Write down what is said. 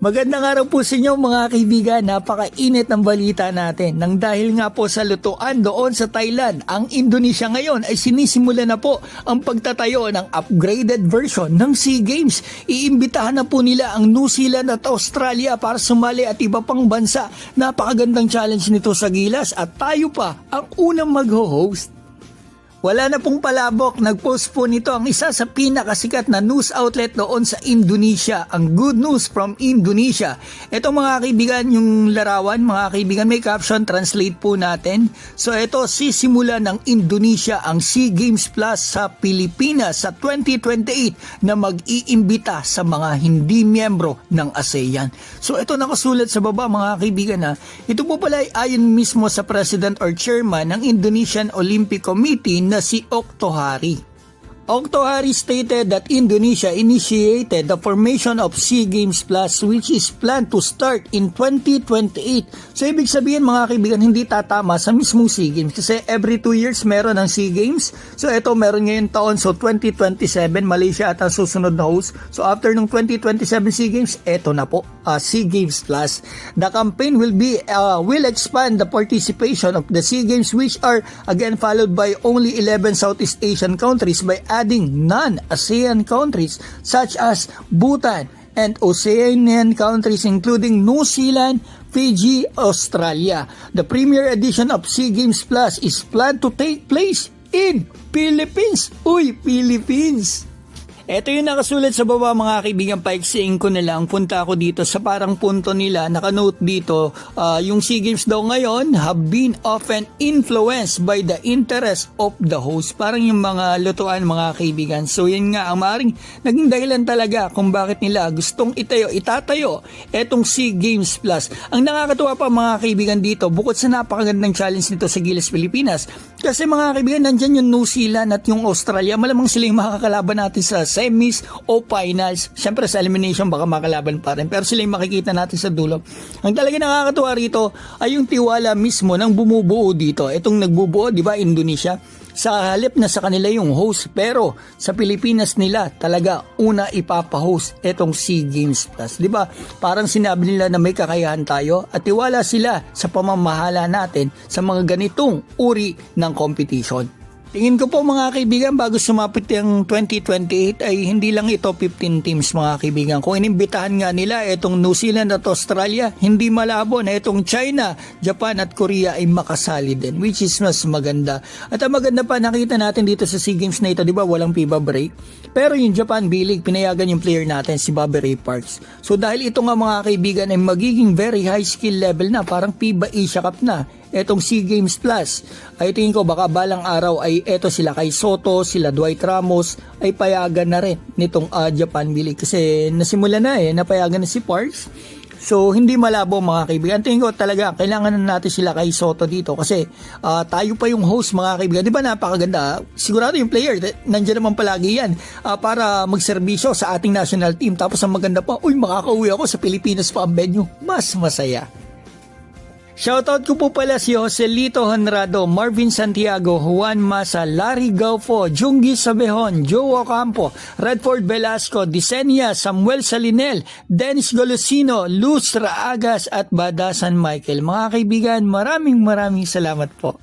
Magandang araw po sa inyo mga kaibigan, napakainit ng balita natin. Nang dahil nga po sa lutuan doon sa Thailand, ang Indonesia ngayon ay sinisimula na po ang pagtatayo ng upgraded version ng SEA Games. Iimbitahan na po nila ang New Zealand at Australia para sumali at iba pang bansa. Napakagandang challenge nito sa Gilas at tayo pa ang unang mag-host. Wala na pong palabok, nag-post po nito ang isa sa pinakasikat na news outlet doon sa Indonesia, ang Good News from Indonesia. Ito mga kaibigan, yung larawan, mga kaibigan, may caption, translate po natin. So ito, sisimula ng Indonesia ang SEA Games Plus sa Pilipinas sa 2028 na mag-iimbita sa mga hindi miyembro ng ASEAN. So ito nakasulat sa baba mga kaibigan na ito po pala ay ayon mismo sa President or Chairman ng Indonesian Olympic Committee na si Oktohari. Oktohari stated that Indonesia initiated the formation of SEA Games Plus which is planned to start in 2028. So ibig sabihin mga kaibigan, hindi tatama sa mismong SEA Games kasi every 2 years meron ng SEA Games. So ito meron ngayon taon, so 2027 Malaysia at ang susunod na host. So after ng 2027 SEA Games, ito na po SEA Games Plus. The campaign will expand the participation of the SEA Games which are again followed by only 11 Southeast Asian countries by adding non-ASEAN countries such as Bhutan and Oceanian countries including New Zealand, Fiji, Australia. The premier edition of SEA Games Plus is planned to take place in Philippines. Uy, Philippines! Ito yung nakasulat sa baba mga kaibigan, paiksiin ko na lang, punta ako dito sa parang punto nila, nakanote dito, yung SEA Games daw ngayon have been often influenced by the interest of the host. Parang yung mga lutuan mga kaibigan. So yun nga, ang maaaring naging dahilan talaga kung bakit nila gustong itatayo etong SEA Games Plus. Ang nakakatuwa pa mga kaibigan dito, bukod sa napakagandang challenge nito sa Gilas Pilipinas, kasi mga kaibigan, nandyan yung New Zealand at yung Australia, malamang sila yung makakalaban natin sa semis o finals. Siyempre sa elimination baka makalaban pa rin, pero sila yung makikita natin sa dulo. Ang talaga nakakatuwa rito ay yung tiwala mismo ng bumubuo dito. Itong nagbubuo, di ba, Indonesia, sa halip na sa kanila yung host, pero sa Pilipinas nila talaga una ipapahost etong SEA Games Plus. Di ba? Parang sinabi nila na may kakayahan tayo at tiwala sila sa pamamahala natin sa mga ganitong uri ng competition. Tingin ko po mga kaibigan, bago sumapit yung 2028 ay hindi lang ito 15 teams mga kaibigan. Kung inimbitahan nga nila itong New Zealand at Australia, hindi malabo na itong China, Japan at Korea ay makasali din, which is mas maganda. At ang maganda pa, nakita natin dito sa SEA Games na ito, di ba, walang FIBA break. Pero yung Japan B-League, pinayagan yung player natin, si Bobby Ray Parks. So dahil ito nga mga kaibigan ay magiging very high skill level na, parang FIBA Asia Cup na, etong SEA Games Plus, ay tingin ko baka balang araw ay eto sila kay Soto, sila Dwight Ramos ay payagan na rin nitong Japan B-League kasi nasimula na napayagan na si Parks. So hindi malabo mga kaibigan. Tingin ko talaga kailangan na natin sila kay Soto dito kasi tayo pa yung host mga kaibigan. Di ba napakaganda? Sigurado yung player nandiyan naman palagi yan para magserbisyo sa ating national team. Tapos ang maganda pa, makakauwi ako sa Pilipinas pa ang venue. Mas masaya. Shoutout ko po pala si Joselito Honrado, Marvin Santiago, Juan Masa, Larry Gaufo, Jungi Sabehon, Joe Ocampo, Redford Velasco, Disenia, Samuel Salinel, Dennis Golosino, Luz Raagas at Badasan Michael. Mga kaibigan, maraming salamat po.